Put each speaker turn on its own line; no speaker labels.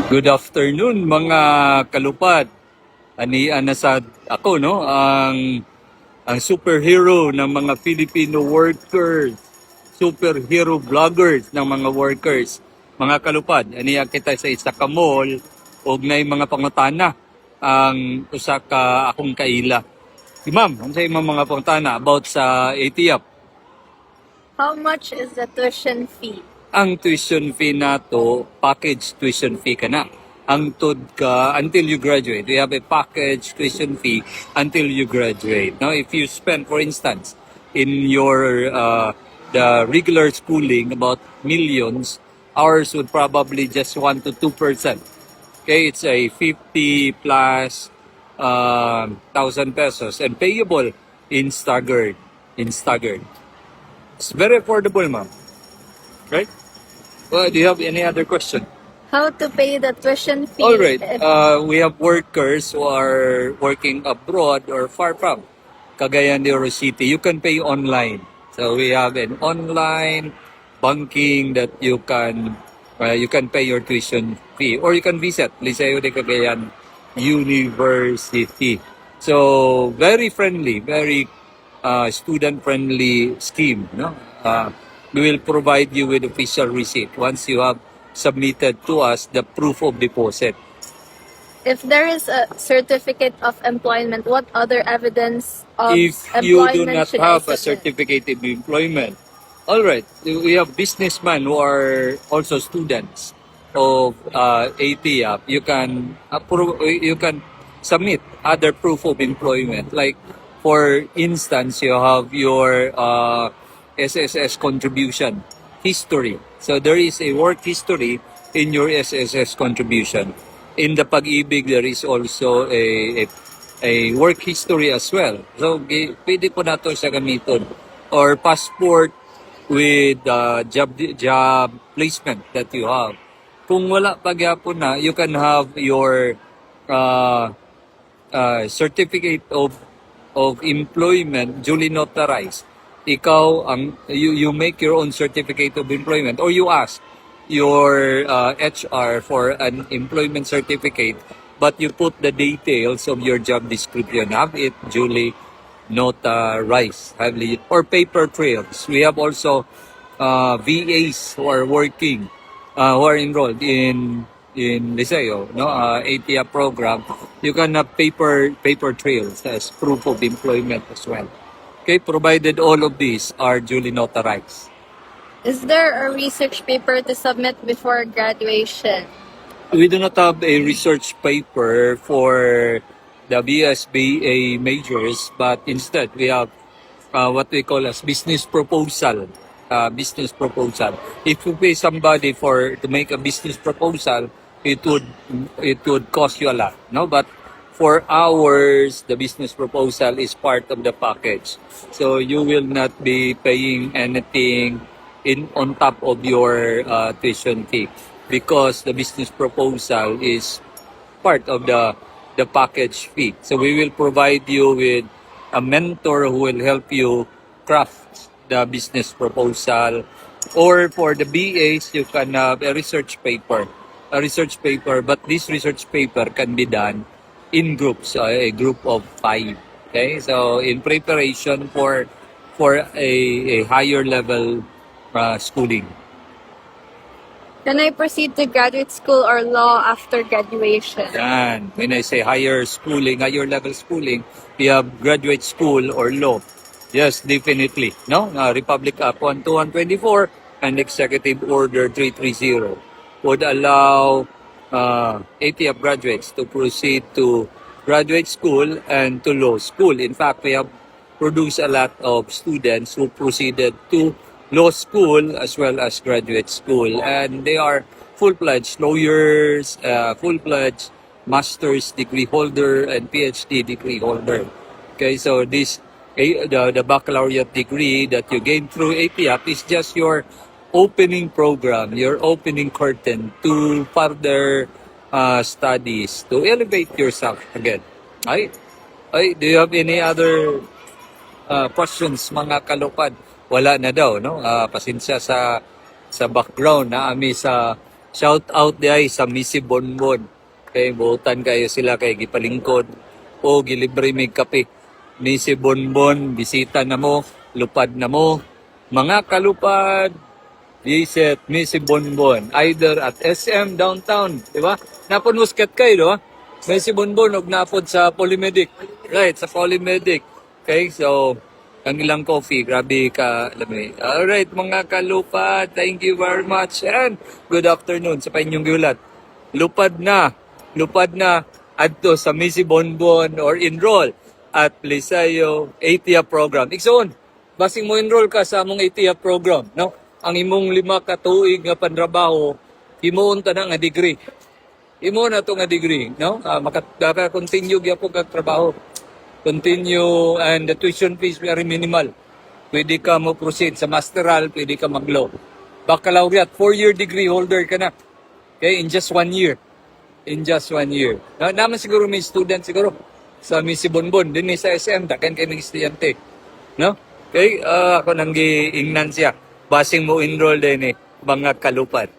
Good afternoon mga kalupad. Anian na sa ako no ang superhero ng mga Filipino workers, superhero vloggers ng mga workers. Mga kalupad, aniya kita sa isa ka mall og nay mga pangutana ang usa ka akong kaila. Si ma'am, ano sa imong mga pangutana about sa ATF?
How much is the tuition fee?
Ang tuition fee nato, package tuition fee ka na. Ang tod ka until you graduate. We have a package tuition fee until you graduate. Now, if you spend, for instance, in your the regular schooling about millions, ours would probably just 1 to 2%. Okay, it's a 50 plus 1,000 pesos and payable in staggered. It's very affordable, ma'am. Right? Well, do you have any other question?
How to pay the tuition fee?
All right. We have workers who are working abroad or far from Cagayan de Oro City. You can pay online. So we have an online banking that you can pay your tuition fee, or you can visit Liceo de Cagayan University. So very friendly, very student-friendly scheme. No, we will provide you with official receipt once you have submitted to us the proof of deposit.
If there is a certificate of employment, what other evidence of
If you do
employment
not
should I
have a
submit?
certificate of employment, all right, we have businessmen who are also students of ATF. You can submit other proof of employment. Like, for instance, you have your SSS contribution history. So there is a work history in your SSS contribution. In the Pag-ibig, there is also a work history as well. So pwede po nato siya gamiton. Or passport with job placement that you have. Kung wala pa gyapon na, you can have your certificate of employment duly notarized. Ikaw you make your own certificate of employment, or you ask your HR for an employment certificate, but you put the details of your job description, have it duly notarized, or paper trails. We have also VAs who are working, who are enrolled in Liceo, no, ATF program. You can have paper trails as proof of employment as well. Okay, provided all of these are duly notarized.
Is there a research paper to submit before graduation?
We do not have a research paper for the BSBA majors, but instead we have what we call as business proposal. If you pay somebody to make a business proposal, it would cost you a lot, no? But for ours, the business proposal is part of the package. So you will not be paying anything on top of your tuition fee, because the business proposal is part of the package fee. So we will provide you with a mentor who will help you craft the business proposal. Or for the BAs, you can have a research paper, but this research paper can be done in groups, a group of 5. Okay, so in preparation for a higher level schooling.
Can I proceed to graduate school or law after graduation?
Yan. When I say higher level schooling, we have graduate school or law. Yes, definitely. No, Republic Act 12124 and Executive Order 330 would allow ATF graduates to proceed to graduate school and to law school. In fact, we have produced a lot of students who proceeded to law school as well as graduate school, and they are full-fledged lawyers, full-fledged master's degree holder and PhD degree holder. Okay, so the baccalaureate degree that you gain through ATF is just your opening program, your opening curtain to further studies, to elevate yourself again. Ay, do you have any other questions, mga kalupad? Wala na daw, no? Pasensya sa background na ami sa Shout out diay sa Missy Bonbon. Kay buotan kayo sila kay gipalingkod o gilibre mig kape. Missy Bonbon, bisita na mo, lupad na mo. Mga kalupad, visit Missy Bonbon either at SM downtown, di ba? Napon musket kayo, do? Missy Bonbon og napod sa Polymedic. Right, sa Polymedic. Okay, so ang ilang coffee, grabe ka lami. Alright, mga kalupad, thank you very much and good afternoon sa inyong giulat. Lupad na adto sa Missy Bonbon or enroll at Lisayo ATIA program. Ikson, basing mo enroll ka sa among ATIA program, no? Ang imong 5 ka tuig nga pantrabaho, himuon ta na nga degree. Imo na to nga degree, no? Maka-continue gyapon kag trabaho. Continue and the tuition fees very minimal. Pwede ka mo proceed sa masteral, pwede ka mag-law. Baccalaureate, 4-year degree holder ka na. Okay, in just 1 year. In just 1 year. Naman siguro may student siguro sa Missy Bonbon, din sa SM, takan kayo ng estudyante. No? Okay, ako nang giingnan siya. Basing mo enroll din mga kalupad.